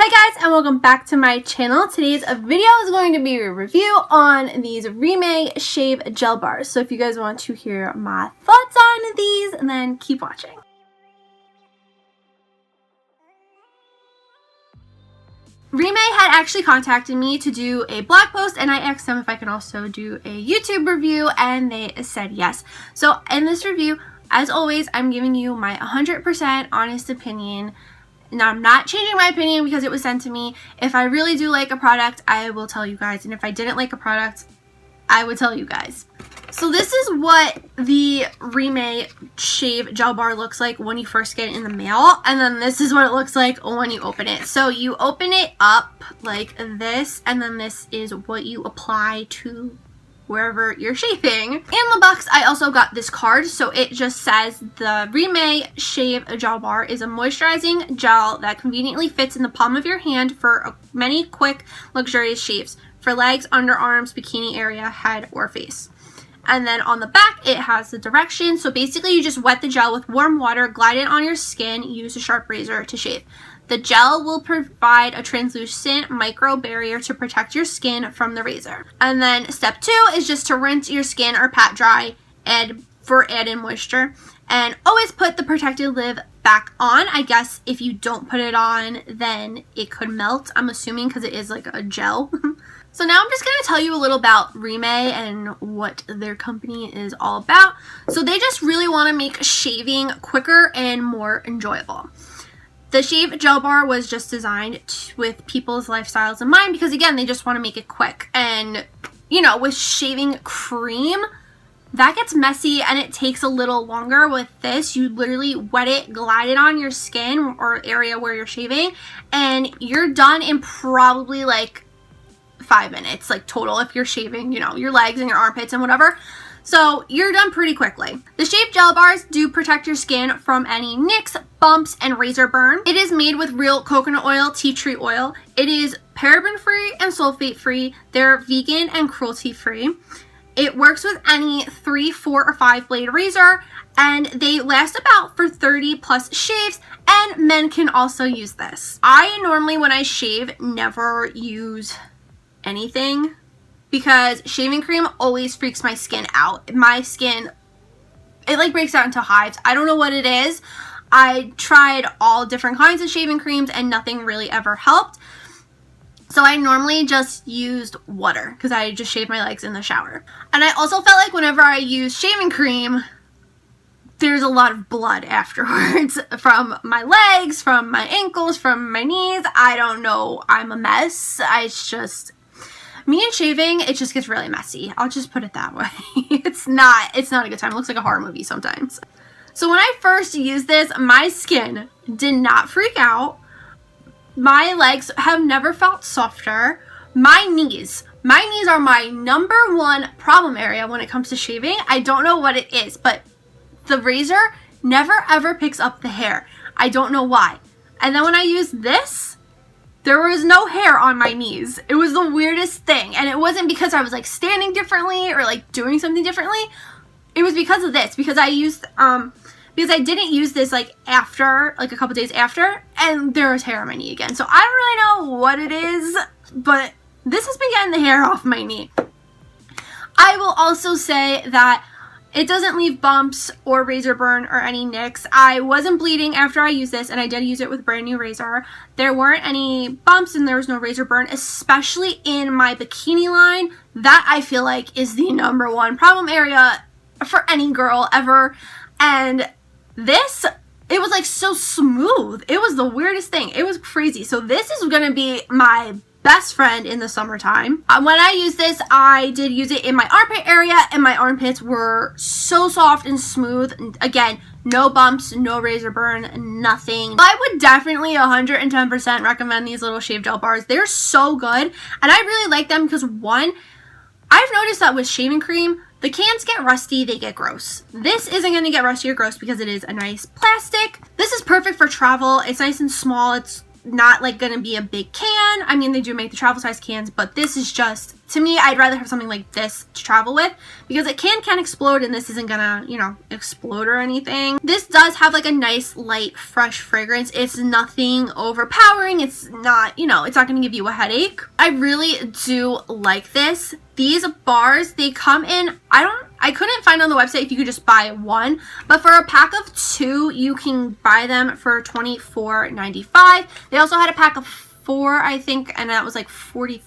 Hey guys, and welcome back to my channel. Today's video is going to be a review on these REMAY Shave Gel Bars. So if you guys want to hear my thoughts on these, then keep watching. REMAY had actually contacted me to do a blog post, and I asked them if I can also do a YouTube review, and they said yes. So in this review, as always, I'm giving you my 100% honest opinion. Now, I'm not changing my opinion because it was sent to me. If I really do like a product, I will tell you guys. And if I didn't like a product, I would tell you guys. So this is what the REMAY Shave Gel Bar looks like when you first get it in the mail. And then this is what it looks like when you open it. So you open it up like this, and then this is what you apply to wherever you're shaving. In the box, I also got this card, so it just says the REMAY Shave Gel Bar is a moisturizing gel that conveniently fits in the palm of your hand for many quick, luxurious shaves for legs, underarms, bikini area, head, or face. And then on the back, it has the directions. So basically, you just wet the gel with warm water, glide it on your skin, use a sharp razor to shave. The gel will provide a translucent micro barrier to protect your skin from the razor. And then step 2 is just to rinse your skin or pat dry for added moisture. And always put the protective lid back on. I guess if you don't put it on, then it could melt, I'm assuming, because it is like a gel. So now I'm just going to tell you a little about REMAY and what their company is all about. So they just really want to make shaving quicker and more enjoyable. The Shave Gel Bar was just designed with people's lifestyles in mind because, again, they just want to make it quick. And, you know, with shaving cream, that gets messy and it takes a little longer. With this, you literally wet it, glide it on your skin or area where you're shaving, and you're done in probably like 5 minutes, like total, if you're shaving, you know, your legs and your armpits and whatever. So you're done pretty quickly. The Shave Gel Bars do protect your skin from any nicks, bumps, and razor burn. It is made with real coconut oil, tea tree oil. It is paraben free and sulfate free. They're vegan and cruelty free. It works with any 3, 4, or 5 blade razor, and they last about for 30 plus shaves, and men can also use this. I normally, when I shave, never use anything because shaving cream always freaks my skin out. My skin, it like breaks out into hives. I don't know what it is. I tried all different kinds of shaving creams and nothing really ever helped. So I normally just used water because I just shave my legs in the shower. And I also felt like whenever I use shaving cream, there's a lot of blood afterwards from my legs, from my ankles, from my knees. I don't know. I'm a mess. It's just me and shaving, it just gets really messy. I'll just put it that way. It's not a good time. It looks like a horror movie sometimes. So when I first used this, my skin did not freak out. My legs have never felt softer. My knees are my #1 problem area when it comes to shaving. I don't know what it is, but the razor never ever picks up the hair. I don't know why. And then when I use this, there was no hair on my knees. It was the weirdest thing. And it wasn't because I was like standing differently or like doing something differently. It was because of this. Because I used, because I didn't use this like after, like a couple days after, and there was hair on my knee again. So I don't really know what it is, but this has been getting the hair off my knee. I will also say that it doesn't leave bumps or razor burn or any nicks. I wasn't bleeding after I used this, and I did use it with a brand new razor. There weren't any bumps and there was no razor burn, especially in my bikini line. That I feel like is the #1 problem area for any girl ever. And this, it was like so smooth. It was the weirdest thing. It was crazy. So this is going to be my best friend in the summertime. When I used this, I did use it in my armpit area, and my armpits were so soft and smooth. And again, no bumps, no razor burn, nothing. I would definitely 110% recommend these little shave gel bars. They're so good, and I really like them because, one, I've noticed that with shaving cream, the cans get rusty, they get gross. This isn't going to get rusty or gross because it is a nice plastic. This is perfect for travel. It's nice and small. It's not like gonna be a big can. I mean, they do make the travel size cans, but this is just to me, I'd rather have something like this to travel with because it can explode and this isn't gonna, you know, explode or anything. This does have like a nice light fresh fragrance. It's nothing overpowering. It's not, you know, it's not gonna give you a headache. I really do like this. These bars, they come in, I couldn't find on the website if you could just buy one, but for a pack of 2, you can buy them for $24.95. They also had a pack of 4, I think, and that was like $44.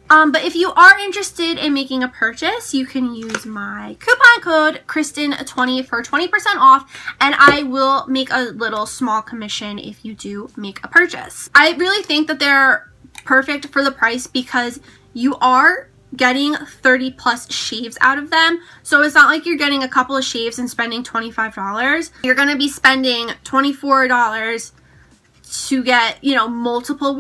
But if you are interested in making a purchase, you can use my coupon code Kristen20 for 20% off, and I will make a little small commission if you do make a purchase. I really think that they're perfect for the price because you are getting 30 plus shaves out of them. So it's not like you're getting a couple of shaves and spending $25. You're going to be spending $24 to get, you know, multiple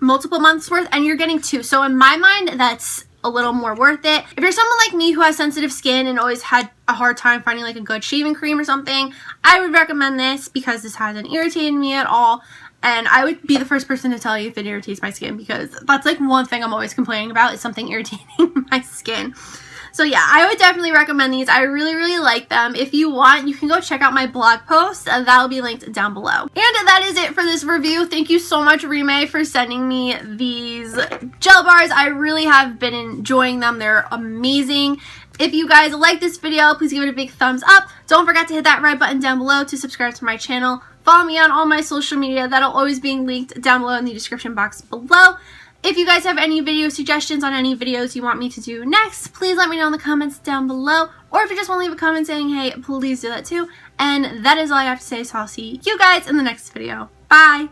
months worth, and you're getting 2. So in my mind, that's a little more worth it. If you're someone like me who has sensitive skin and always had a hard time finding like a good shaving cream or something, I would recommend this because this hasn't irritated me at all. And I would be the first person to tell you if it irritates my skin, because that's like one thing I'm always complaining about is something irritating my skin. So yeah, I would definitely recommend these. I really like them. If you want, you can go check out my blog post. That'll be linked down below. And that is it for this review. Thank you so much, REMAY, for sending me these gel bars. I really have been enjoying them. They're amazing. If you guys like this video, please give it a big thumbs up. Don't forget to hit that red button down below to subscribe to my channel. Follow me on all my social media. That'll always be linked down below in the description box below. If you guys have any video suggestions on any videos you want me to do next, please let me know in the comments down below. Or if you just want to leave a comment saying hey, please do that too. And that is all I have to say, so I'll see you guys in the next video. Bye!